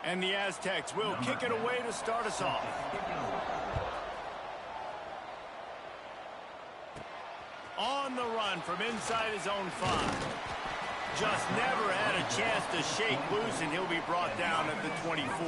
And the Aztecs will kick it away to start us off. On the run from inside his own 5. Just never had a chance to shake loose, and he'll be brought down at the 24.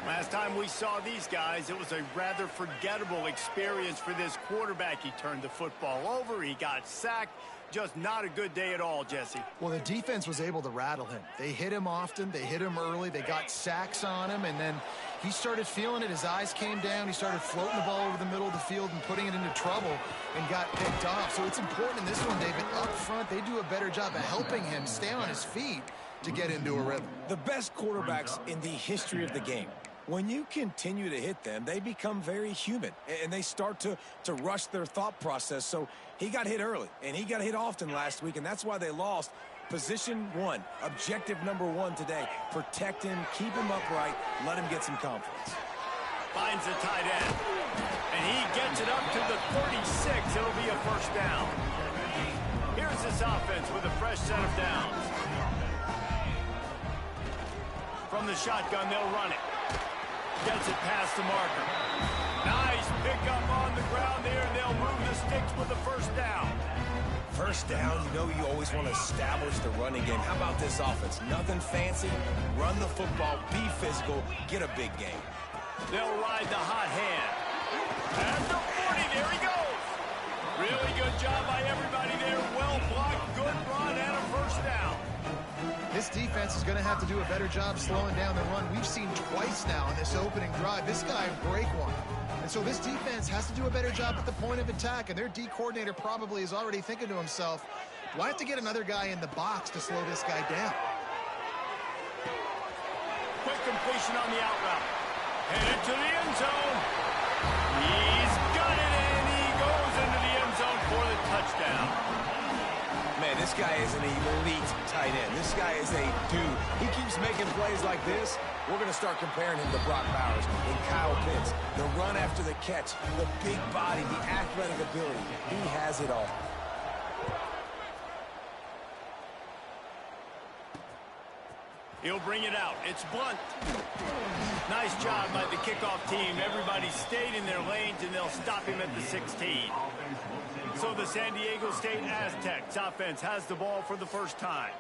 Last time we saw these guys, it was a rather forgettable experience for this quarterback. He turned the football over, he got sacked. Just not a good day at all, Jesse. Well, the defense was able to rattle him. They hit him often, they hit him early, they got sacks on him, and then he started feeling it. His eyes came down, he started floating the ball over the middle of the field and putting it into trouble and got picked off. So it's important in this one, David. Up front, they do a better job of helping him stay on his feet to get into a rhythm. The best quarterbacks in the history of the game, when you continue to hit them, they become very human, and they start to rush their thought process. So he got hit early, and he got hit often last week, and that's why they lost. Position 1, objective number 1 today. Protect him, keep him upright, let him get some confidence. Finds the tight end, and he gets it up to the 36. It'll be a first down. Here's this offense with a fresh set of downs. From the shotgun, they'll run it. Gets it past the marker. Nice pickup on the ground there, and they'll move the sticks with the first down. First down, you know you always want to establish the running game. How about this offense? Nothing fancy. Run the football, be physical, get a big game. They'll ride the hot hand. At the 40, there he goes. Really good job by everybody there. Well blocked, good run, and a first down. This defense is going to have to do a better job slowing down the run. We've seen twice now in this opening drive. This guy break one. And so this defense has to do a better job at the point of attack, and their D coordinator probably is already thinking to himself, do I have to get another guy in the box to slow this guy down? Quick completion on the out route. Headed to the end zone. He's got it, and he goes into the end zone for the touchdown. Man, this guy is an elite tight end. This guy is a dude. He keeps making plays like this. We're going to start comparing him to Brock Bowers and Kyle Pitts. The run after the catch, the big body, the athletic ability. He has it all. He'll bring it out. It's Blunt. Nice job by the kickoff team. Everybody stayed in their lanes, and they'll stop him at the 16. So the San Diego State Aztecs offense has the ball for the first time.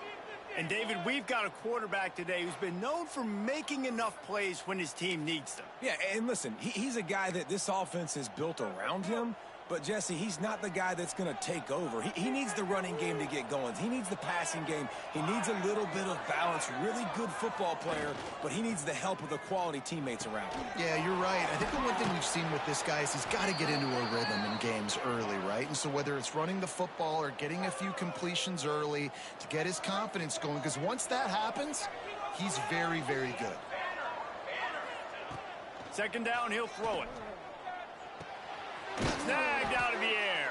And, David, we've got a quarterback today who's been known for making enough plays when his team needs them. Yeah, and listen, he's a guy that this offense is built around him. But, Jesse, he's not the guy that's going to take over. He needs the running game to get going. He needs the passing game. He needs a little bit of balance. Really good football player, but he needs the help of the quality teammates around him. Yeah, you're right. I think the one thing we've seen with this guy is he's got to get into a rhythm in games early, right? And so whether it's running the football or getting a few completions early to get his confidence going, because once that happens, he's very, very good. Second down, he'll throw it. Snagged out of the air.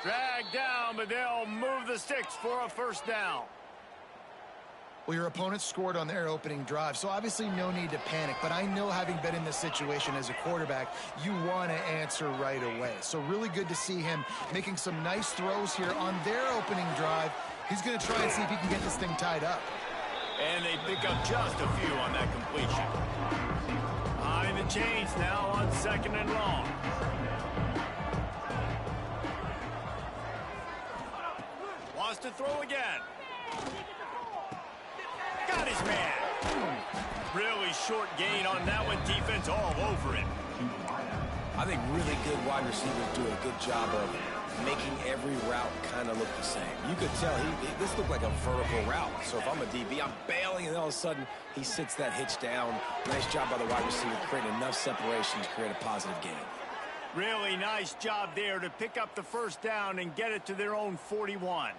Dragged down, but they'll move the sticks for a first down. Well, your opponent scored on their opening drive, so obviously no need to panic. But I know, having been in this situation as a quarterback, you want to answer right away. So really good to see him making some nice throws here on their opening drive. He's going to try and see if he can get this thing tied up. And they pick up just a few on that completion. Behind the chains now on second and long. Wants to throw again. Got his man. Really short gain on that one. Defense all over it. I think really good wide receivers do a good job of making every route kind of look the same. You could tell this looked like a vertical route. So if I'm a DB, I'm bailing, and all of a sudden he sits that hitch down. Nice job by the wide receiver, creating enough separation to create a positive gain. Really nice job there to pick up the first down and get it to their own 41.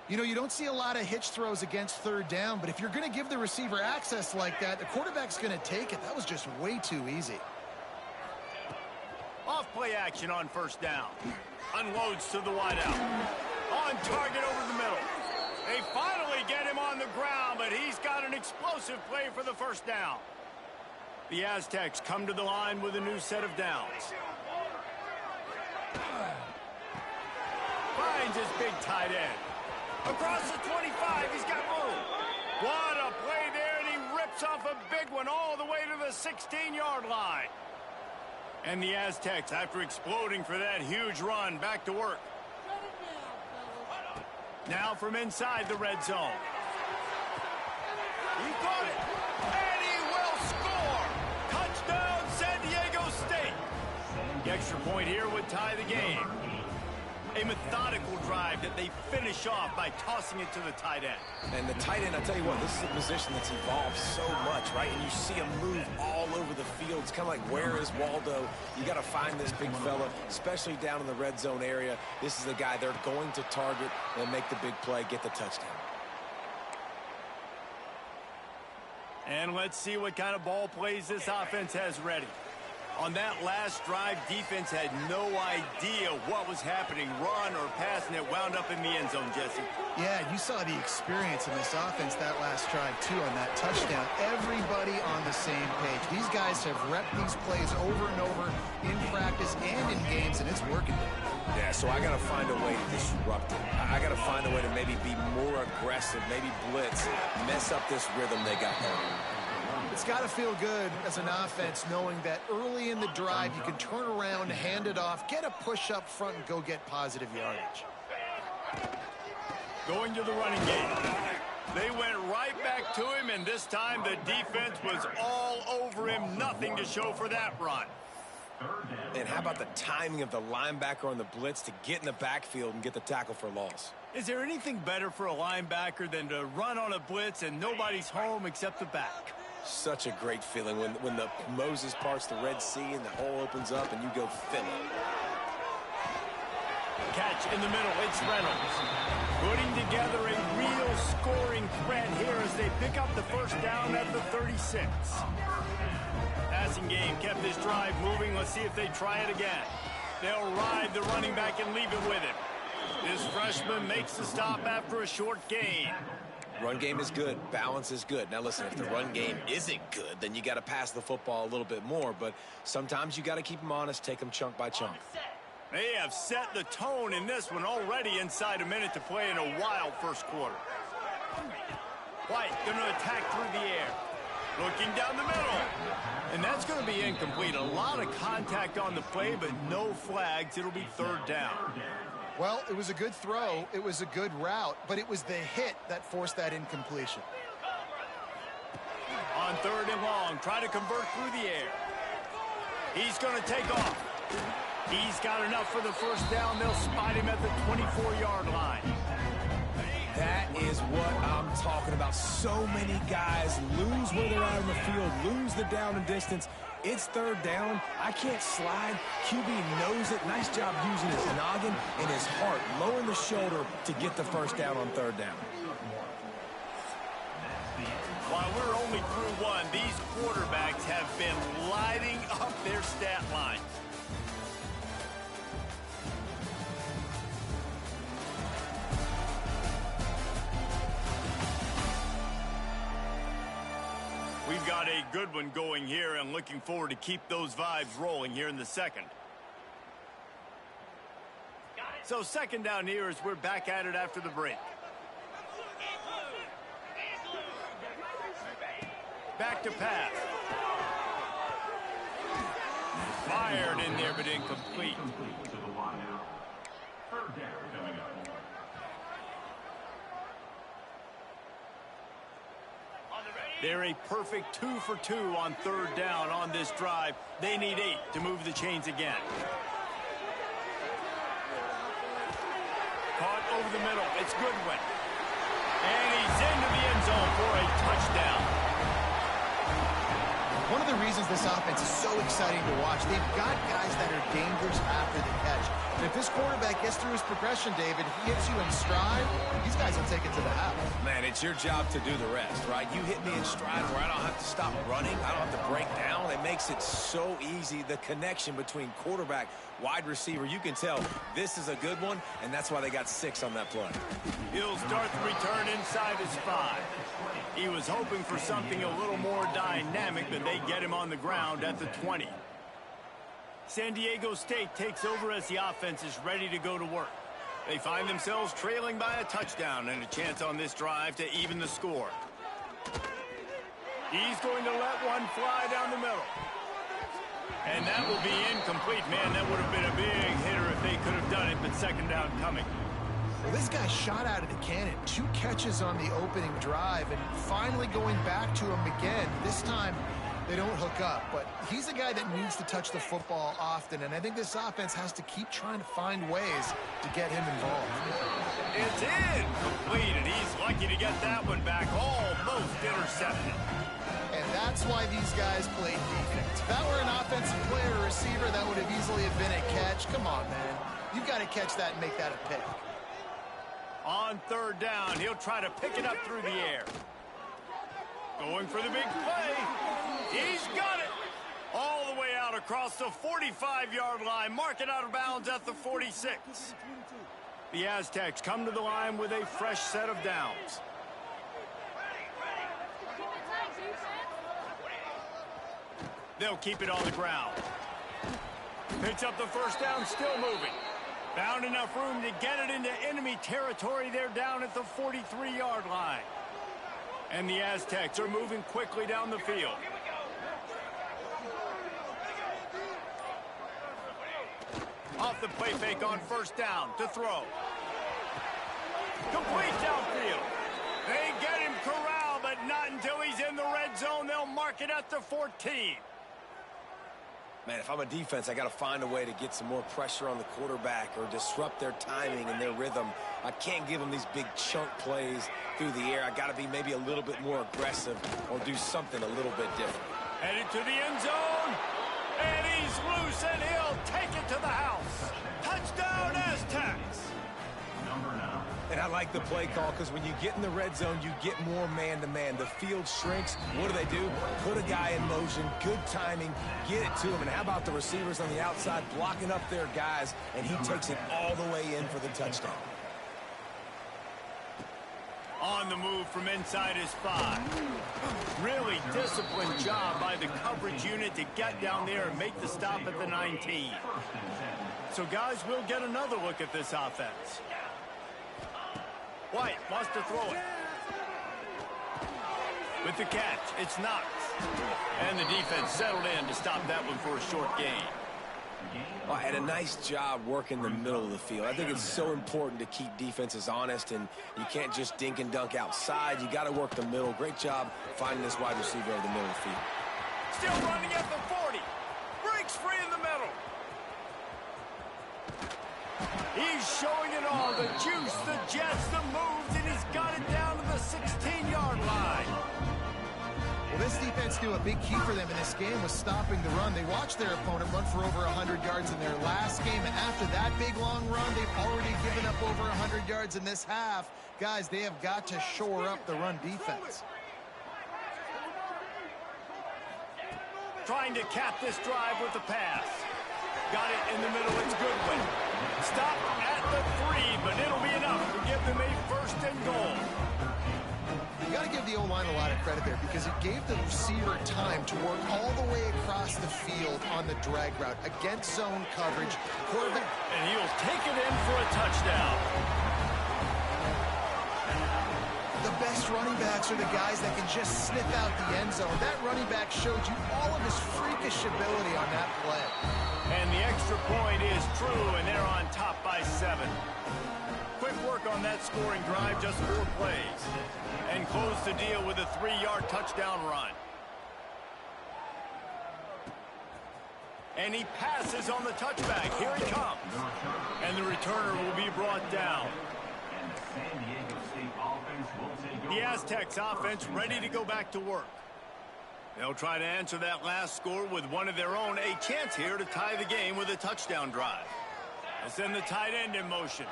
You know, you don't see a lot of hitch throws against third down, but if you're going to give the receiver access like that, the quarterback's going to take it. That was just way too easy. Off play action on first down. Unloads to the wideout. On target over the middle. They finally get him on the ground, but he's got an explosive play for the first down. The Aztecs come to the line with a new set of downs. Finds his big tight end. Across the 25, he's got room. What a play there. rips off a big one all the way to the 16-yard line. And the Aztecs, after exploding for that huge run, back to work. Now from inside the red zone. He caught it, and he will score! Touchdown, San Diego State! The extra point here would tie the game. A methodical drive that they finish off by tossing it to the tight end. And the tight end, I'll tell you what, this is a position that's evolved so much, right? And you see him move all over the field. It's kind of like, where is Waldo? You got to find this big fella, especially down in the red zone area. This is the guy they're going to target and make the big play, get the touchdown. And let's see what kind of ball plays this offense has ready. On that last drive, defense had no idea what was happening. Run or pass, and it wound up in the end zone, Jesse. Yeah, you saw the experience in this offense that last drive, too, on that touchdown. Everybody on the same page. These guys have repped these plays over and over in practice and in games, and it's working. Yeah, so I got to find a way to disrupt it. I got to find a way to maybe be more aggressive, maybe blitz, mess up this rhythm they got going. It's got to feel good as an offense knowing that early in the drive you can turn around, hand it off, get a push up front, and go get positive yardage. Going to the running game. They went right back to him, and this time the defense was all over him. Nothing to show for that run. And how about the timing of the linebacker on the blitz to get in the backfield and get the tackle for loss? Is there anything better for a linebacker than to run on a blitz and nobody's home except the back? Such a great feeling when the Moses parts the Red Sea and the hole opens up and you go fill it. Catch in the middle, it's Reynolds. Putting together a real scoring threat here as they pick up the first down at the 36. Passing game kept this drive moving. Let's see if they try it again. They'll ride the running back and leave it with him. This freshman makes the stop after a short gain. Run game is good. Balance is good. Now, listen, if the run game isn't good, then you got to pass the football a little bit more. But sometimes you got to keep them honest, take them chunk by chunk. They have set the tone in this one already inside a minute to play in a wild first quarter. White going to attack through the air. Looking down the middle. And that's going to be incomplete. A lot of contact on the play, but no flags. It'll be third down. Well, it was a good throw. It was a good route, but it was the hit that forced that incompletion. On third and long, try to convert through the air. He's going to take off. He's got enough for the first down. They'll spot him at the 24-yard line. That is what I'm talking about. So many guys lose where they're out in the field, lose the down and distance. It's third down. I can't slide. QB knows it. Nice job using his noggin and his heart, lowering the shoulder to get the first down on third down. While we're only through one, these quarterbacks have been lighting up their stat lines. We've got a good one going here and looking forward to keep those vibes rolling here in the second. So second down here as we're back at it after the break. Back to pass. Fired in there, but incomplete. They're a perfect 2 for 2 on third down on this drive. They need 8 to move the chains again. Caught over the middle. It's Goodwin. And he's into the end zone for a touchdown. One of the reasons this offense is so exciting to watch, they've got guys that are dangerous after the catch. And if this quarterback gets through his progression, David, he hits you in stride, these guys will take it to the house. Man, it's your job to do the rest, right? You hit me in stride where I don't have to stop running. I don't have to break down. It makes it so easy, the connection between quarterback, wide receiver. You can tell this is a good one, and that's why they got 6 on that play. He'll start the return inside his 5. He was hoping for something a little more dynamic, but they get him on the ground at the 20. San Diego State takes over as the offense is ready to go to work. They find themselves trailing by a touchdown and a chance on this drive to even the score. He's going to let one fly down the middle. And that will be incomplete. Man, that would have been a big hitter if they could have done it, but second down coming. Well, this guy shot out of the cannon. 2 catches on the opening drive, and finally going back to him again. This time, they don't hook up, but he's a guy that needs to touch the football often, and I think this offense has to keep trying to find ways to get him involved. It's incomplete, and he's lucky to get that one back, almost intercepted. And that's why these guys play defense. If that were an offensive player or receiver, that would have easily have been a catch. Come on, man. You've got to catch that and make that a pick. On third down, he'll try to pick it up through the air. Going for the big play. He's got it. All the way out across the 45-yard line. Mark it out of bounds at the 46. The Aztecs come to the line with a fresh set of downs. They'll keep it on the ground. Picks up the first down, still moving. Found enough room to get it into enemy territory. They're down at the 43-yard line. And the Aztecs are moving quickly down the field. Off the play fake on first down to throw. Complete downfield. They get him corralled, but not until he's in the red zone. They'll mark it at the 14. Man, if I'm a defense, I got to find a way to get some more pressure on the quarterback or disrupt their timing and their rhythm. I can't give them these big chunk plays through the air. I got to be maybe a little bit more aggressive or do something a little bit different. Headed to the end zone, and he's loose, and he'll take it to the house. Touchdown, Aztecs. And I like the play call because when you get in the red zone, you get more man-to-man. The field shrinks. What do? Put a guy in motion, good timing, get it to him. And how about the receivers on the outside blocking up their guys, and he takes it all the way in for the touchdown. On the move from inside his 5. Really disciplined job by the coverage unit to get down there and make the stop at the 19. So, guys, we'll get another look at this offense. White wants to throw it. With the catch, it's Knox. And the defense settled in to stop that one for a short gain. Well, had a nice job working the middle of the field. I think it's so important to keep defenses honest, and you can't just dink and dunk outside. You got to work the middle. Great job finding this wide receiver over the middle of the field. Still running at the 40. Breaks free in the middle. He's showing it all, the juice, the jets, the moves, and he's got it down to the 16-yard line. Well, this defense knew a big key for them in this game was stopping the run. They watched their opponent run for over 100 yards in their last game, and after that big, long run, they've already given up over 100 yards in this half. Guys, they have got to shore up the run defense. Trying to cap this drive with the pass. Got it in the middle, it's Goodwin. Stop at the 3, but it'll be enough to give them a first and goal. You got to give the O-line a lot of credit there because it gave the receiver time to work all the way across the field on the drag route against zone coverage. And he'll take it in for a touchdown. The best running backs are the guys that can just sniff out the end zone. That running back showed you all of his freakish ability on that play. And the extra point is true, and they're on top by 7. Quick work on that scoring drive, just 4 plays. And close the deal with a 3-yard touchdown run. And he passes on the touchback. Here he comes. And the returner will be brought down. The Aztecs offense ready to go back to work. They'll try to answer that last score with one of their own. A chance here to tie the game with a touchdown drive. They'll send the tight end in motion.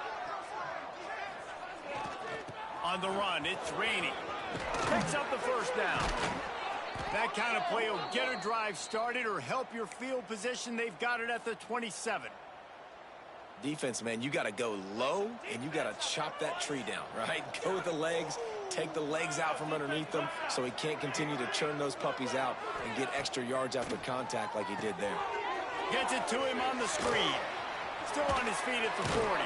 On the run, it's Rainey. Picks up the first down. That kind of play will get a drive started or help your field position. They've got it at the 27. Defense, man, you got to go low, and you got to chop that tree down, right? Go with the legs, take the legs out from underneath them so he can't continue to churn those puppies out and get extra yards after contact like he did there. Gets it to him on the screen. Still on his feet at the 40.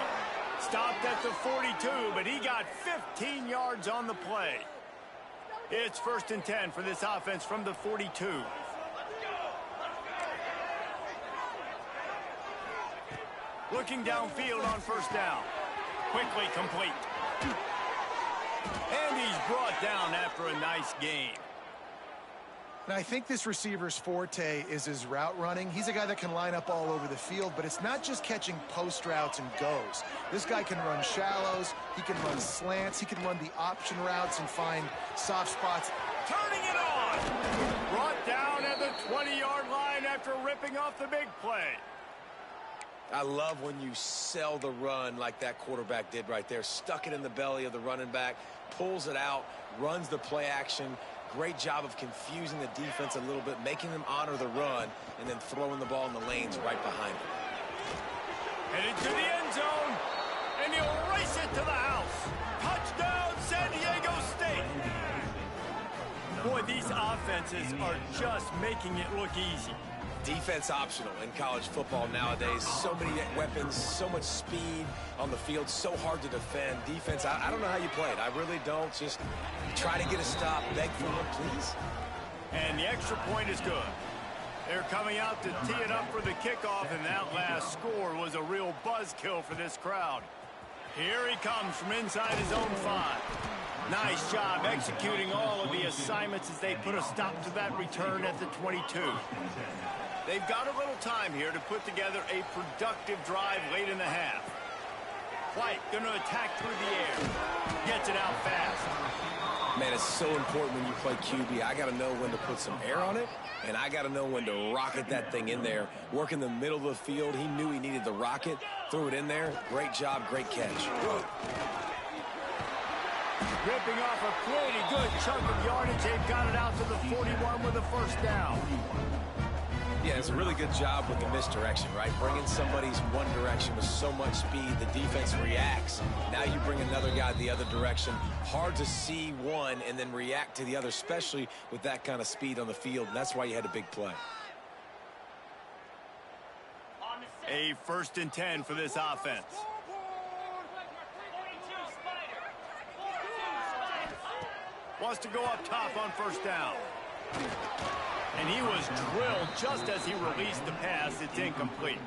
Stopped at the 42, but he got 15 yards on the play. It's 1st and 10 for this offense from the 42. Looking downfield on 1st down. Quickly complete. And he's brought down after a nice gain. And I think this receiver's forte is his route running. He's a guy that can line up all over the field, but it's not just catching post routes and goes. This guy can run shallows, he can run slants, he can run the option routes and find soft spots. Turning it on! Brought down at the 20-yard line after ripping off the big play. I love when you sell the run like that quarterback did right there. Stuck it in the belly of the running back, pulls it out, runs the play action. Great job of confusing the defense a little bit, making them honor the run, and then throwing the ball in the lanes right behind him. Headed to the end zone, and he'll race it to the house. Touchdown, San Diego State. Boy, these offenses are just making it look easy. Defense optional in college football nowadays. So many weapons, so much speed on the field, so hard to defend. Defense, I don't know how you play it. I really don't. Just try to get a stop, beg for one, please. And the extra point is good. They're coming out to tee it up for the kickoff, and that last score was a real buzzkill for this crowd. Here he comes from inside his own 5. Nice job executing all of the assignments as they put a stop to that return at the 22. They've got a little time here to put together a productive drive late in the half. White going to attack through the air. Gets it out fast. Man, it's so important when you play QB. I got to know when to put some air on it, and I got to know when to rocket that thing in there. Work in the middle of the field. He knew he needed the rocket. Threw it in there. Great job, great catch. Ripping off a pretty good chunk of yardage. They've got it out to the 41 with a 1st down. Yeah, it's a really good job with the misdirection, right? Bringing somebody's one direction with so much speed, the defense reacts. Now you bring another guy the other direction. Hard to see one and then react to the other, especially with that kind of speed on the field. And that's why you had a big play. A 1st and 10 for this offense. Wants to go up top on 1st down. And he was drilled just as he released the pass. It's incomplete.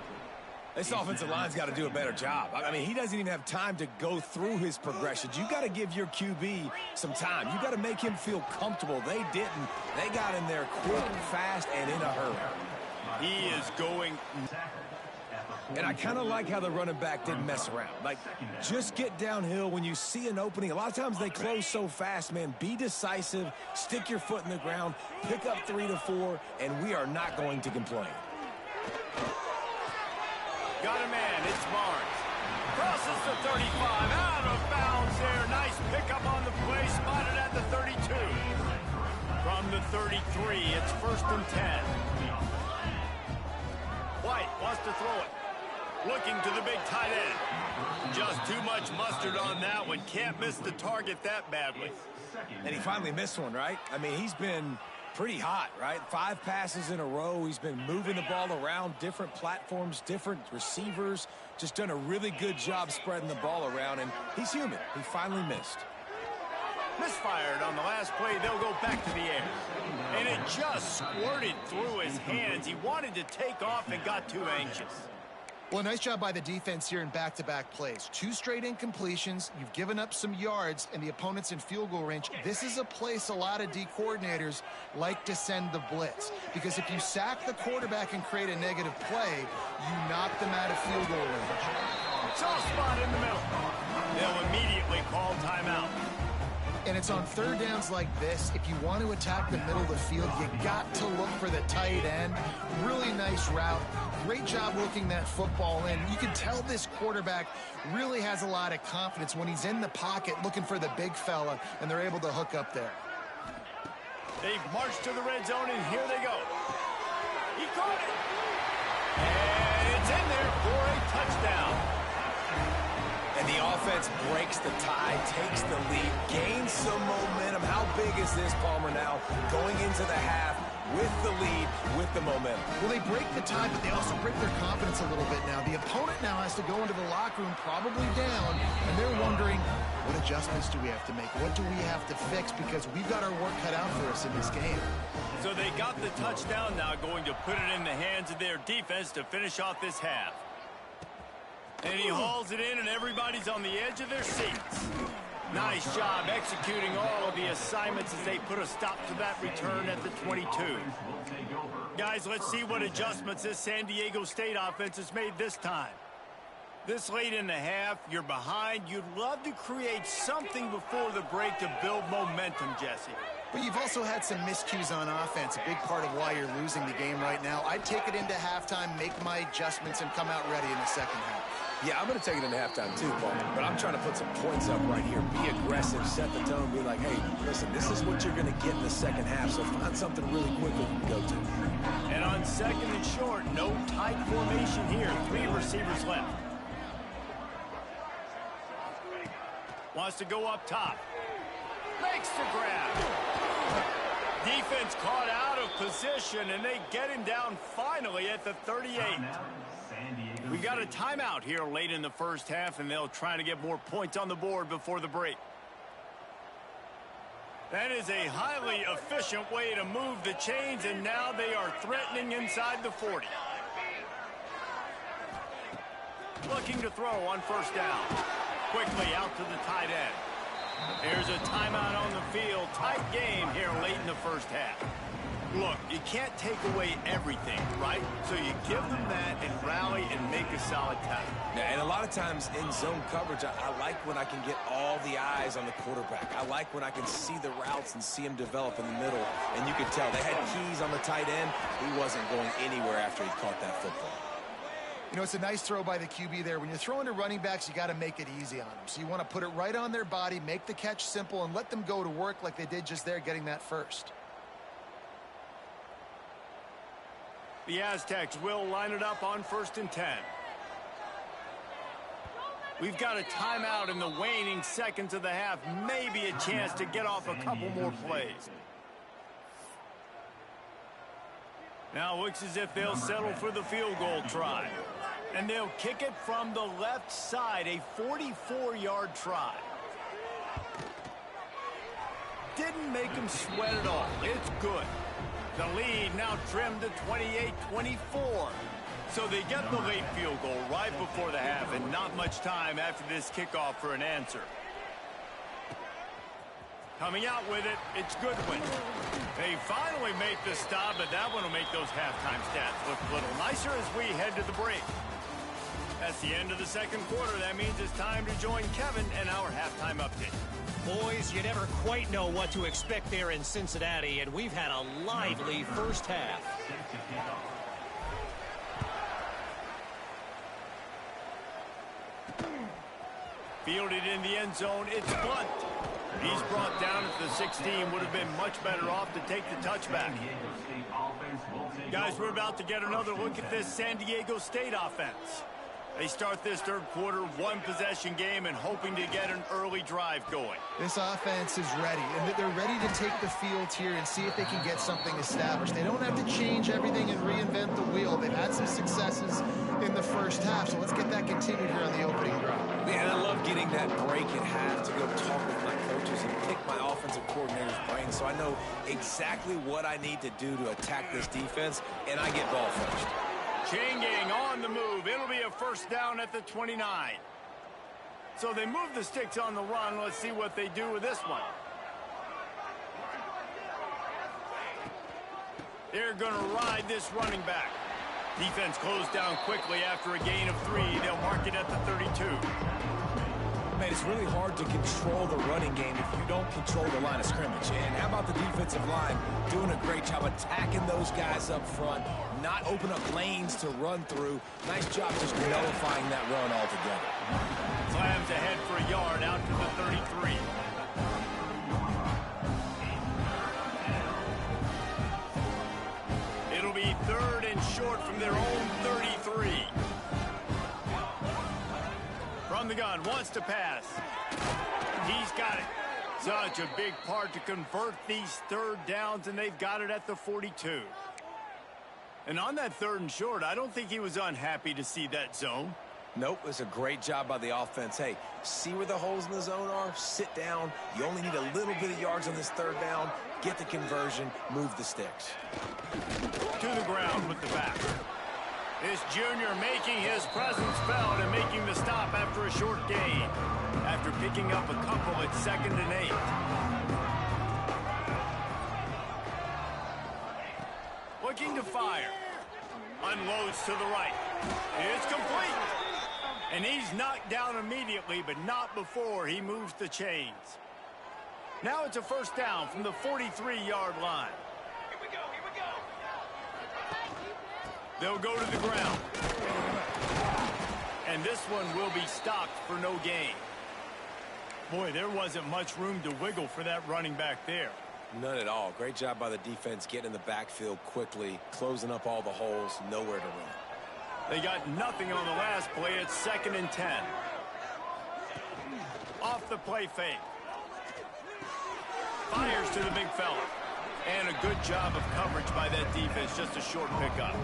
This offensive line's got to do a better job. I mean, he doesn't even have time to go through his progressions. You got to give your QB some time. You got to make him feel comfortable. They didn't. They got in there quick, fast, and in a hurry. He is going. And I kind of like how the running back didn't mess around. Like, just get downhill when you see an opening. A lot of times they close so fast, man. Be decisive, stick your foot in the ground, pick up 3 to 4, and we are not going to complain. Got a man, it's Barnes. Crosses the 35, out of bounds there. Nice pickup on the play, spotted at the 32. From the 33, it's 1st and 10. White wants to throw it. Looking to the big tight end. Just too much mustard on that one. Can't miss the target that badly. And he finally missed one, right? I mean, he's been pretty hot, right? 5 passes in a row. He's been moving the ball around, different platforms, different receivers. Just done a really good job spreading the ball around, and he's human. He finally missed. Misfired on the last play. They'll go back to the air. And it just squirted through his hands. He wanted to take off and got too anxious. Well, nice job by the defense here in back-to-back plays. 2 straight incompletions. You've given up some yards, and the opponent's in field goal range. This is a place a lot of D coordinators like to send the blitz, because if you sack the quarterback and create a negative play, you knock them out of field goal range. Soft spot in the middle. They'll immediately call timeout. And it's on 3rd downs like this. If you want to attack the middle of the field, you got to look for the tight end. Really nice route. Great job looking that football in. You can tell this quarterback really has a lot of confidence when he's in the pocket looking for the big fella, and they're able to hook up there. They've marched to the red zone, and here they go. He caught it. And it's in there for a touchdown. And the offense breaks the tie, takes the lead, gains some momentum. How big is this, Palmer, now? Going into the half, with the lead, with the momentum. Well, they break the tie, but they also break their confidence a little bit now. The opponent now has to go into the locker room probably down, and they're wondering, what adjustments do we have to make? What do we have to fix? Because we've got our work cut out for us in this game. So they got the touchdown now, going to put it in the hands of their defense to finish off this half. And he hauls it in, and everybody's on the edge of their seats. Nice job executing all of the assignments as they put a stop to that return at the 22. Guys, let's see what adjustments this San Diego State offense has made this time. This late in the half, you're behind. You'd love to create something before the break to build momentum, Jesse. But you've also had some miscues on offense, a big part of why you're losing the game right now. I'd take it into halftime, make my adjustments, and come out ready in the second half. Yeah, I'm going to take it into halftime too, Paul. But I'm trying to put some points up right here. Be aggressive, set the tone, be like, hey, listen, this is what you're going to get in the second half, so find something really quick that you can go to. And on second and short, no tight formation here. 3 receivers left. Wants to go up top. Makes the grab. Defense caught out of position, and they get him down finally at the 38. We got a timeout here late in the first half, and they'll try to get more points on the board before the break. That is a highly efficient way to move the chains, and now they are threatening inside the 40. Looking to throw on first down. Quickly out to the tight end. There's a timeout on the field. Tight game here late in the first half. Look, you can't take away everything, right? So you give them that and rally and make a solid tackle. And a lot of times in zone coverage, I like when I can get all the eyes on the quarterback. I like when I can see the routes and see him develop in the middle. And you can tell they had keys on the tight end. He wasn't going anywhere after he caught that football. You know, it's a nice throw by the QB there. When you're throwing to running backs, you got to make it easy on them. So you want to put it right on their body, make the catch simple, and let them go to work like they did just there, getting that first. The Aztecs will line it up on 1st and 10. We've got a timeout in the waning seconds of the half. Maybe a chance to get off a couple more plays. Now looks as if they'll settle for the field goal try. And they'll kick it from the left side, a 44-yard try. Didn't make them sweat at all. It's good. The lead now trimmed to 28-24. So they get the late field goal right before the half, and not much time after this kickoff for an answer. Coming out with it, it's Goodwin. They finally make the stop, but that one will make those halftime stats look a little nicer as we head to the break. That's the end of the second quarter. That means it's time to join Kevin and our halftime update. Boys, you never quite know what to expect there in Cincinnati, and we've had a lively first half. Fielded in the end zone, it's Blunt. He's brought down at the 16. Would have been much better off to take the touchback. Guys, we're about to get another look at this San Diego State offense. They start this third quarter, 1-possession game, and hoping to get an early drive going. This offense is ready, and they're ready to take the field here and see if they can get something established. They don't have to change everything and reinvent the wheel. They've had some successes in the first half, so let's get that continued here on the opening drive. Man, I love getting that break at half to go talk with my coaches and pick my offensive coordinator's brain so I know exactly what I need to do to attack this defense, and I get ball first. Chain gang on the move. It'll be a first down at the 29. So they move the sticks on the run. Let's see what they do with this one. They're going to ride this running back. Defense closed down quickly after a gain of 3. They'll mark it at the 32. Man, it's really hard to control the running game if you don't control the line of scrimmage. And how about the defensive line doing a great job attacking those guys up front, not open up lanes to run through. Nice job just nullifying that run altogether. Slams ahead for a yard out to the 33. It'll be 3rd and short from their own 33. From the gun, wants to pass. He's got it. Such a big part to convert these third downs, and they've got it at the 42. And on that 3rd and short, I don't think he was unhappy to see that zone. Nope, it's a great job by the offense. Hey, see where the holes in the zone are? Sit down. You only need a little bit of yards on this 3rd down. Get the conversion. Move the sticks. To the ground with the back. This junior making his presence felt and making the stop after a short gain. After picking up a couple at 2nd and 8. Looking to fire. Unloads to the right. It's complete. And he's knocked down immediately, but not before he moves the chains. Now it's a 1st down from the 43-yard line. Here we go. They'll go to the ground. And this one will be stopped for no gain. Boy, there wasn't much room to wiggle for that running back there. None at all. Great job by the defense getting in the backfield quickly, closing up all the holes, nowhere to run. They got nothing on the last play. It's 2nd and 10. Off the play fake. Fires to the big fella. And a good job of coverage by that defense. Just a short pickup.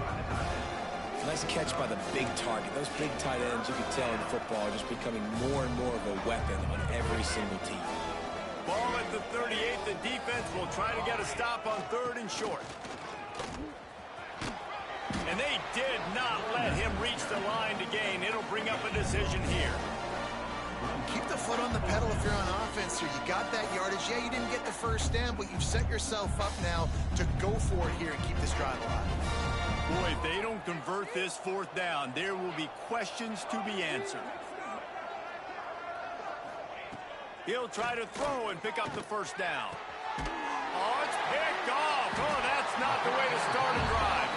Nice catch by the big target. Those big tight ends, you can tell in football, are just becoming more and more of a weapon on every single team. Ball at the 38. The defense will try to get a stop on 3rd and short. And they did not let him reach the line to gain. It'll bring up a decision here. Keep the foot on the pedal if you're on offense here. You got that yardage. Yeah, you didn't get the 1st down, but you've set yourself up now to go for it here and keep this drive alive. Boy, if they don't convert this 4th down, there will be questions to be answered. He'll try to throw and pick up the 1st down. Oh, it's picked off. Oh, that's not the way to start a drive.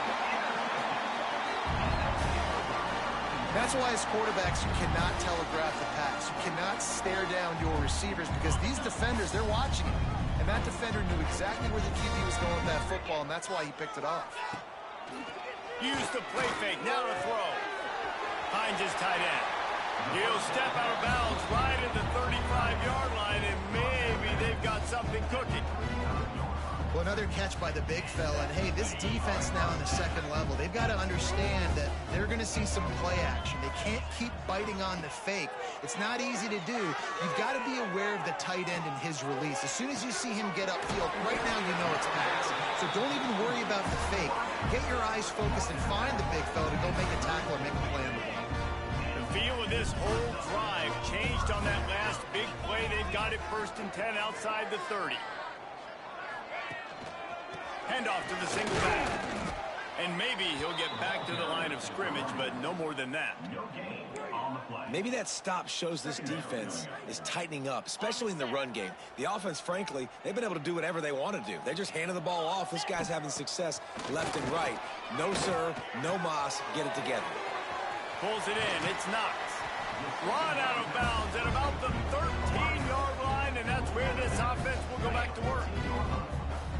That's why as quarterbacks, you cannot telegraph the pass. You cannot stare down your receivers because these defenders, they're watching it. And that defender knew exactly where the QB was going with that football, and that's why he picked it off. Use the play fake. Now to throw. Finds his tight end. He'll step out of bounds right at the 35-yard line, and maybe they've got something cooking. Well, another catch by the big fella. And, hey, this defense now on the 2nd level, they've got to understand that they're going to see some play action. They can't keep biting on the fake. It's not easy to do. You've got to be aware of the tight end and his release. As soon as you see him get upfield, right now you know it's pass. So don't even worry about the fake. Get your eyes focused and find the big fella to go make a tackle or make a play on the ball. The feel of this whole drive changed on that last big play. They've got it 1st and 10 outside the 30. Handoff to the single back. And maybe he'll get back to the line of scrimmage, but no more than that. Maybe that stop shows this defense is tightening up, especially in the run game. The offense, frankly, they've been able to do whatever they want to do. They're just handing the ball off. This guy's having success left and right. No sir, no mas, get it together. Pulls it in, it's Knox. Run out of bounds at about the 13-yard line, and that's where this offense will go back to work.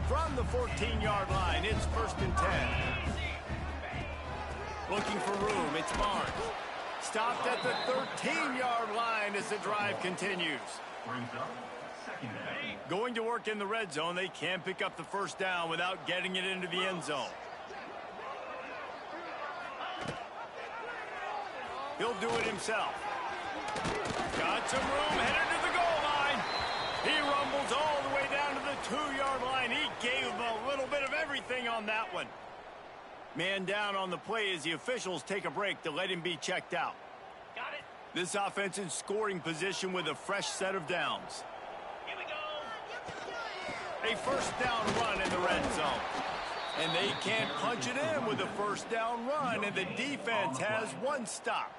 From the 14-yard line, it's 1st and 10. Looking for room, it's Barnes. Stopped at the 13-yard line as the drive continues. Going to work in the red zone, they can't pick up the 1st down without getting it into the end zone. He'll do it himself. Got some room, headed to the goal line. He rumbles all the way down to the 2-yard line. He gave him a little bit of everything on that one. Man down on the play as the officials take a break to let him be checked out. Got it. This offense in scoring position with a fresh set of downs. Here we go. A 1st down run in the red zone. And they can't punch it in with a 1st down run, and the defense has one stop.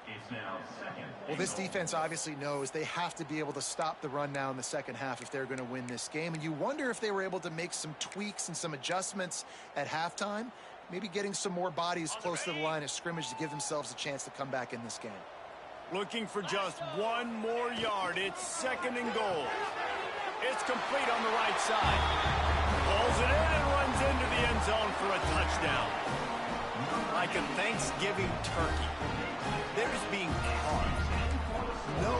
Well, this defense obviously knows they have to be able to stop the run now in the 2nd half if they're going to win this game. And you wonder if they were able to make some tweaks and some adjustments at halftime, maybe getting some more bodies close to the line of scrimmage to give themselves a chance to come back in this game. Looking for just one more yard. It's 2nd and goal. It's complete on the right side. Pulls it in and runs into the end zone for a touchdown. Like a Thanksgiving turkey. They're just being carved. No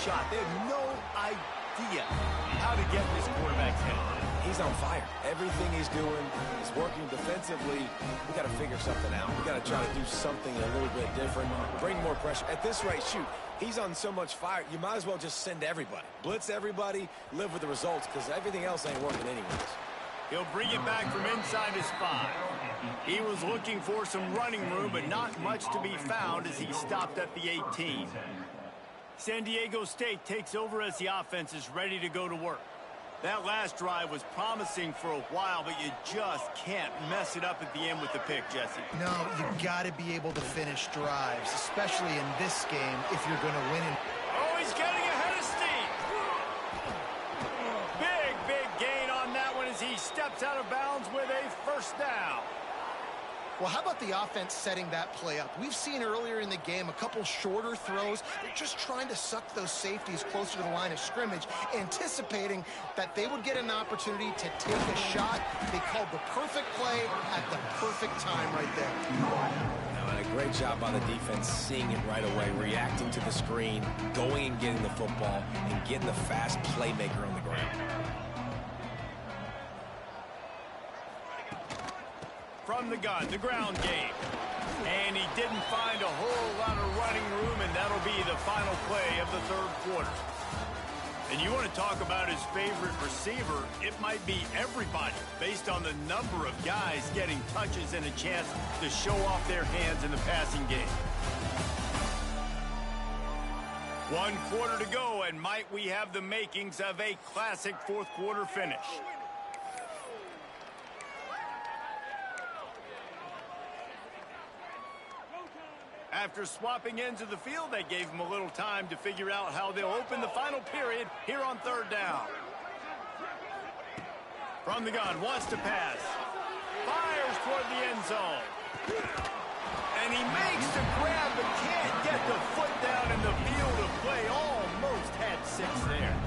shot. They have no idea idea how to get this quarterback's head. He's on fire. Everything he's doing is working defensively. We got to figure something out. We got to try to do something a little bit different, bring more pressure. At this rate, shoot, he's on so much fire, you might as well just send everybody. Blitz everybody, live with the results, because everything else ain't working anyways. He'll bring it back from inside his 5. He was looking for some running room, but not much to be found as he stopped at the 18. San Diego State takes over as the offense is ready to go to work. That last drive was promising for a while, but you just can't mess it up at the end with the pick, Jesse. No, you've got to be able to finish drives, especially in this game if you're going to win it. Oh, he's getting ahead of steam. Big gain on that one as he steps out of bounds with a first down. Well, how about the offense setting that play up? We've seen earlier in the game a couple shorter throws. They're just trying to suck those safeties closer to the line of scrimmage, anticipating that they would get an opportunity to take a shot. They called the perfect play at the perfect time right there. And a great job by the defense seeing it right away, reacting to the screen, going and getting the football, and getting the fast playmaker on the ground. From the gun, the ground game. And he didn't find a whole lot of running room, and that'll be the final play of the third quarter. And you want to talk about his favorite receiver, it might be everybody, based on the number of guys getting touches and a chance to show off their hands in the passing game. 1 quarter to go, and might we have the makings of a classic fourth quarter finish. After swapping ends of the field, they gave him a little time to figure out how they'll open the final period here on third down. From the gun, wants to pass. Fires toward the end zone. And he makes the grab, but can't get the foot down in the field of play. Almost had 6 there.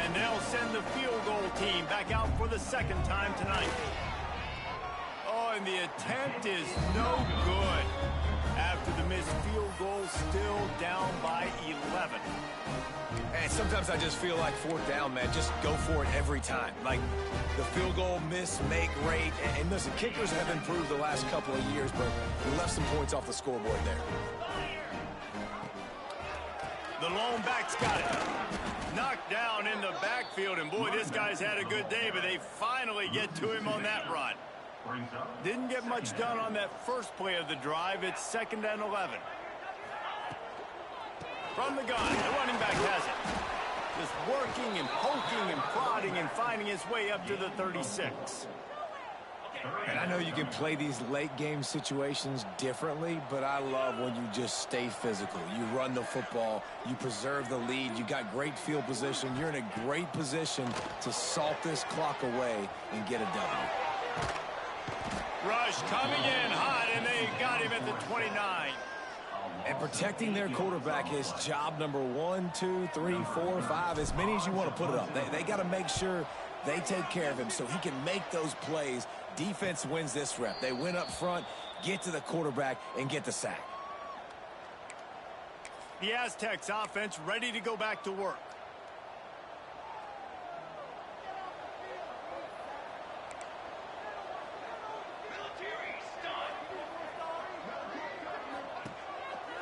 And they'll send the field goal team back out for the second time tonight. Oh, and the attempt is no good. After the missed field goal, still down by 11. And sometimes I just feel like fourth down, man, just go for it every time. Like the field goal miss, make rate. And listen, kickers have improved the last couple of years, but we left some points off the scoreboard there. The lone back's got it. Knocked down in the backfield, and boy, this guy's had a good day, but they finally get to him on that run. Didn't get much done on that first play of the drive. It's 2nd and 11. From the gun, the running back has it. Just working and poking and prodding and finding his way up to the 36. And I know you can play these late game situations differently, but I love when you just stay physical. You run the football, you preserve the lead, you got great field position. You're in a great position to salt this clock away and get a W. Rush coming in hot, and they got him at the 29. And protecting their quarterback is job number 1, 2, 3, 4, 5, as many as you want to put it up. They got to make sure they take care of him so he can make those plays. Defense wins this rep. They win up front, get to the quarterback, and get the sack. The Aztecs offense ready to go back to work.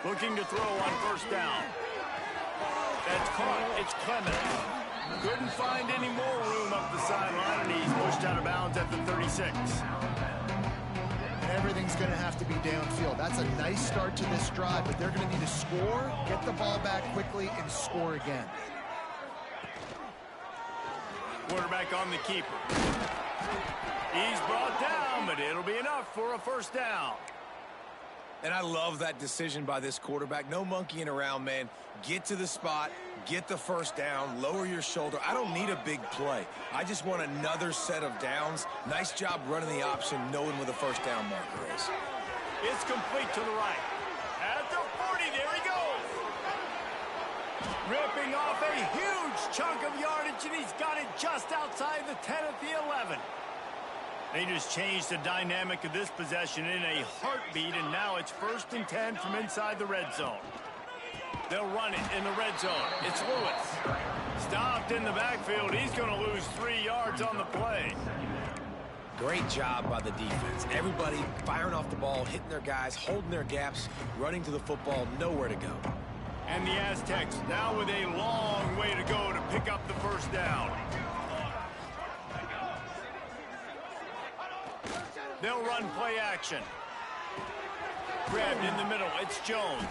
Looking to throw on first down. That's caught. It's Clemens. Couldn't find any more room up the sideline, and he's pushed out of bounds at the 36. Everything's going to have to be downfield. That's a nice start to this drive, but they're going to need to score, get the ball back quickly, and score again. Quarterback on the keeper. He's brought down, but it'll be enough for a first down. And I love that decision by this quarterback. No monkeying around, man. Get to the spot, get the first down, lower your shoulder. I don't need a big play. I just want another set of downs. Nice job running the option, knowing where the first down marker is. It's complete to the right. At the 40, there he goes. Ripping off a huge chunk of yardage, and he's got it just outside the 10 at the 11. They just changed the dynamic of this possession in a heartbeat, and now it's 1st and 10 from inside the red zone. They'll run it in the red zone. It's Lewis. Stopped in the backfield. He's going to lose 3 yards on the play. Great job by the defense. Everybody firing off the ball, hitting their guys, holding their gaps, running to the football, nowhere to go. And the Aztecs now with a long way to go to pick up the first down. They'll run play action. Grabbed in the middle. It's Jones.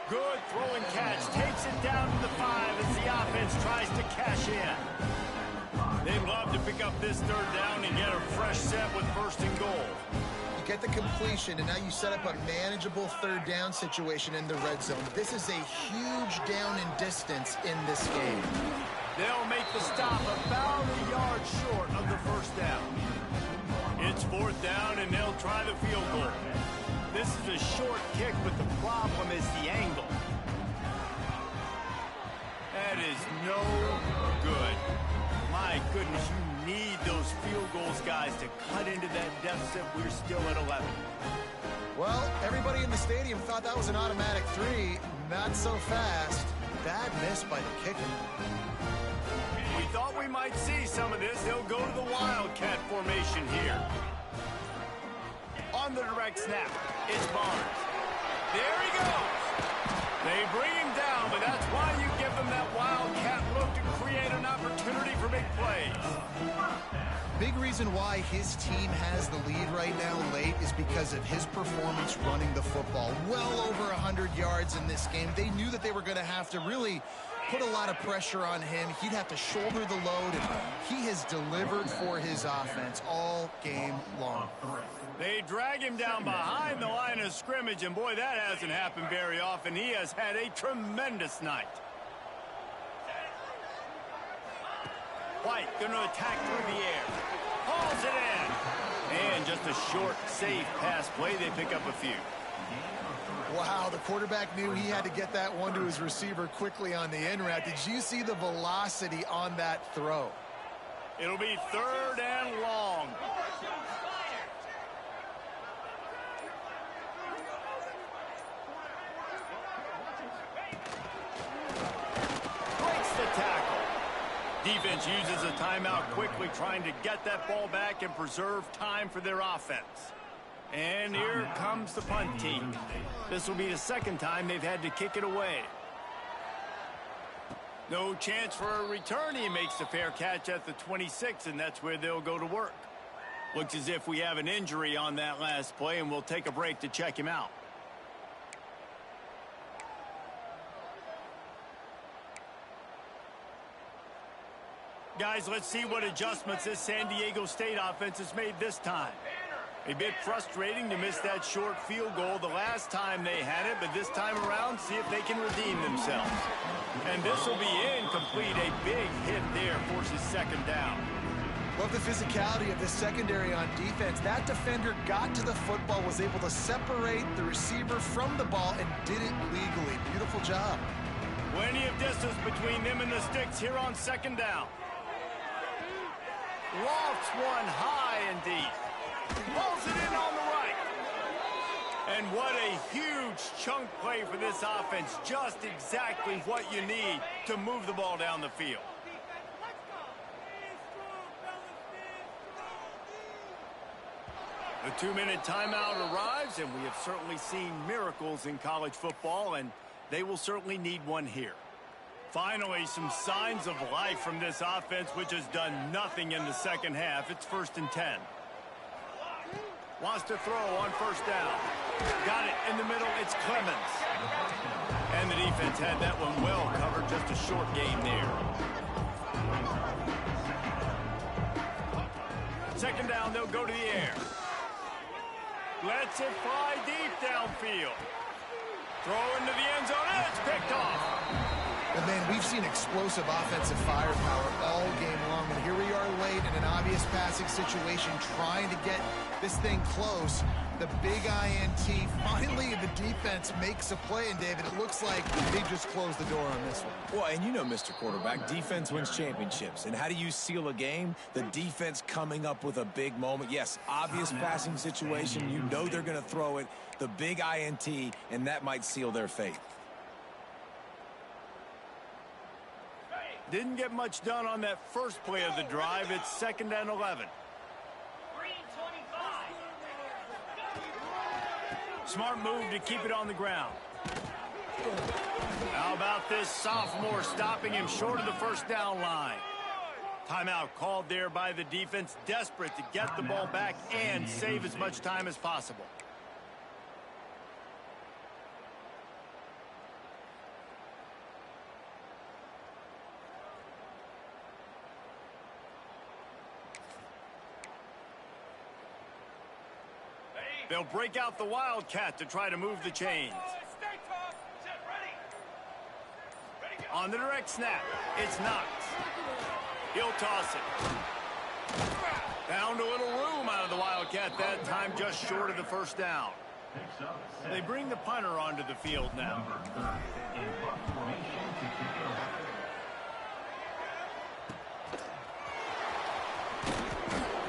Good throw and catch. Takes it down to the 5 as the offense tries to cash in. They'd love to pick up this third down and get a fresh set with 1st and goal. You get the completion, and now you set up a manageable third down situation in the red zone. This is a huge down in distance in this game. They'll make the stop about a yard short of the first down. It's 4th down, and they'll try the field goal. This is a short kick, but the problem is the angle. That is no good. My goodness, you need those field goals, guys, to cut into that deficit. We're still at 11. Well, everybody in the stadium thought that was an automatic 3. Not so fast. Bad miss by the kicker. We thought we might see some of this. They'll go to the Wildcat formation here. On the direct snap, it's Barnes. There he goes. They bring him down, but that's why you give them that Wildcat look to create an opportunity for big plays. Big reason why his team has the lead right now late is because of his performance running the football. Well over 100 yards in this game. They knew that they were going to have to really put a lot of pressure on him. He'd have to shoulder the load, and he has delivered for his offense all game long. They drag him down behind the line of scrimmage, and boy, that hasn't happened very often. He has had a tremendous night. White going to attack through the air. Hauls it in. And just a short, safe pass play. They pick up a few. Wow, the quarterback knew he had to get that one to his receiver quickly on the in route. Did you see the velocity on that throw? It'll be 3rd and long. Breaks the tackle. Defense uses a timeout quickly, trying to get that ball back and preserve time for their offense. And here comes the punt team. This will be the 2nd time they've had to kick it away. No chance for a return. He makes the fair catch at the 26, and that's where they'll go to work. Looks as if we have an injury on that last play, and we'll take a break to check him out. Guys, let's see what adjustments this San Diego State offense has made this time. A bit frustrating to miss that short field goal the last time they had it, but this time around, see if they can redeem themselves. And this will be incomplete. A big hit there forces 2nd down. Love the physicality of the secondary on defense. That defender got to the football, was able to separate the receiver from the ball, and did it legally. Beautiful job. Plenty of distance between them and the sticks here on 2nd down. Lofts one high and deep. Pulls it in on the right. And what a huge chunk play for this offense. Just exactly what you need to move the ball down the field. The 2-minute timeout arrives, and we have certainly seen miracles in college football, and they will certainly need one here. Finally, some signs of life from this offense, which has done nothing in the 2nd half. It's 1st and 10. Wants to throw on 1st down. Got it in the middle. It's Clemens. And the defense had that one well covered. Just a short gain there. 2nd down, they'll go to the air. Lets it fly deep downfield. Throw into the end zone, and it's picked off. And man, we've seen explosive offensive firepower all game long, and here we are late in an obvious passing situation, trying to get this thing close. The big INT, finally the defense makes a play, and David, it looks like they just closed the door on this one. Well, and you know, Mr. Quarterback, defense wins championships. And how do you seal a game? The defense coming up with a big moment. Yes, obvious passing situation. You know they're going to throw it. The big INT, and that might seal their fate. Didn't get much done on that first play of the drive. It's 2nd and 11. Smart move to keep it on the ground. How about this sophomore stopping him short of the first down line? Timeout called there by the defense, desperate to get the ball back and save as much time as possible. They'll break out the Wildcat to try to move the chains. On the direct snap, it's Knox. He'll toss it. Found a little room out of the Wildcat that time, just short of the first down. They bring the punter onto the field now.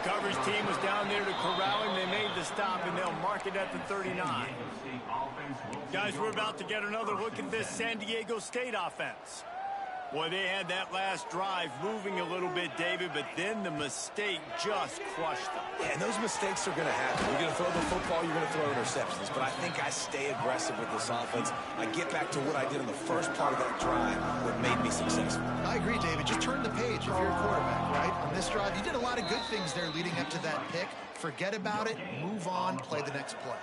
Coverage team was down there to corral him. They made the stop, and they'll mark it at the 39. Guys, we're about to get another look at this San Diego State offense. Boy, they had that last drive moving a little bit, David, but then the mistake just crushed them. Yeah, and those mistakes are going to happen. You're going to throw the football, you're going to throw interceptions. But I think I stay aggressive with this offense. I get back to what I did in the first part of that drive, what made me successful. I agree, David. Just turn the page if you're a quarterback, right? On this drive, you did a lot of good things there leading up to that pick. Forget about it, move on, play the next play.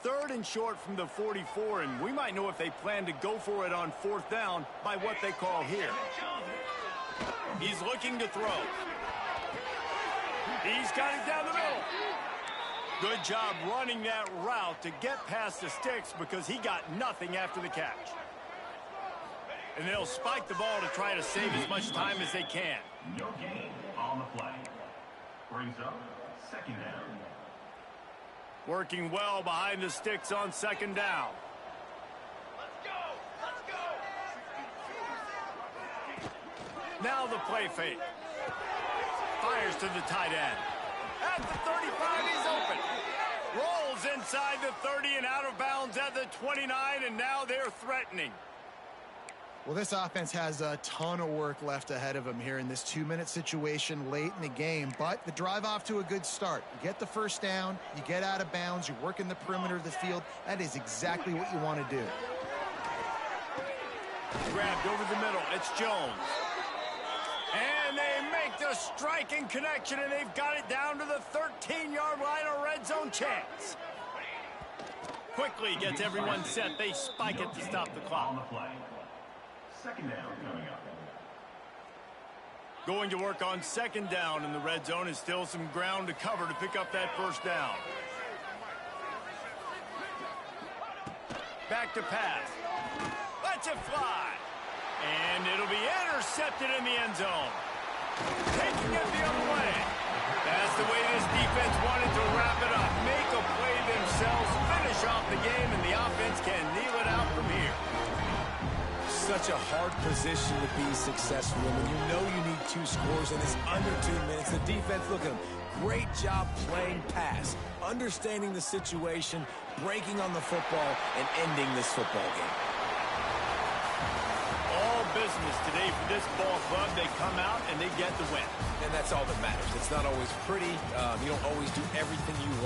3rd and short from the 44, and we might know if they plan to go for it on 4th down by what they call here. He's looking to throw. He's got it down the middle. Good job running that route to get past the sticks because he got nothing after the catch. And they'll spike the ball to try to save as much time as they can. No gain on the play. Brings up 2nd down. Working well behind the sticks on 2nd down. Let's go! Let's go! Now the play fake. Fires to the tight end. At the 35, he's open. Rolls inside the 30 and out of bounds at the 29, and now they're threatening. Well, this offense has a ton of work left ahead of them here in this 2-minute situation late in the game, but the drive off to a good start. You get the first down, you get out of bounds, you work in the perimeter of the field. That is exactly what you want to do. Grabbed over the middle. It's Jones. And they make the striking connection, and they've got it down to the 13-yard line, a red zone chance. Quickly gets everyone set. They spike it to stop the clock. On the play. 2nd down coming up. Going to work on 2nd down in the red zone, is still some ground to cover to pick up that first down. Back to pass. Lets it fly. And it'll be intercepted in the end zone. Taking it the other way. That's the way this defense wanted to wrap it up. Make a play themselves, finish off the game, and the offense can kneel it out from here. Such a hard position to be successful in. When you know you need 2 scores and it's under 2 minutes, the defense, look at them. Great job playing pass, understanding the situation, breaking on the football, and ending this football game. All business today for this ball club. They come out and they get the win. And that's all that matters. It's not always pretty. You don't always do everything you want.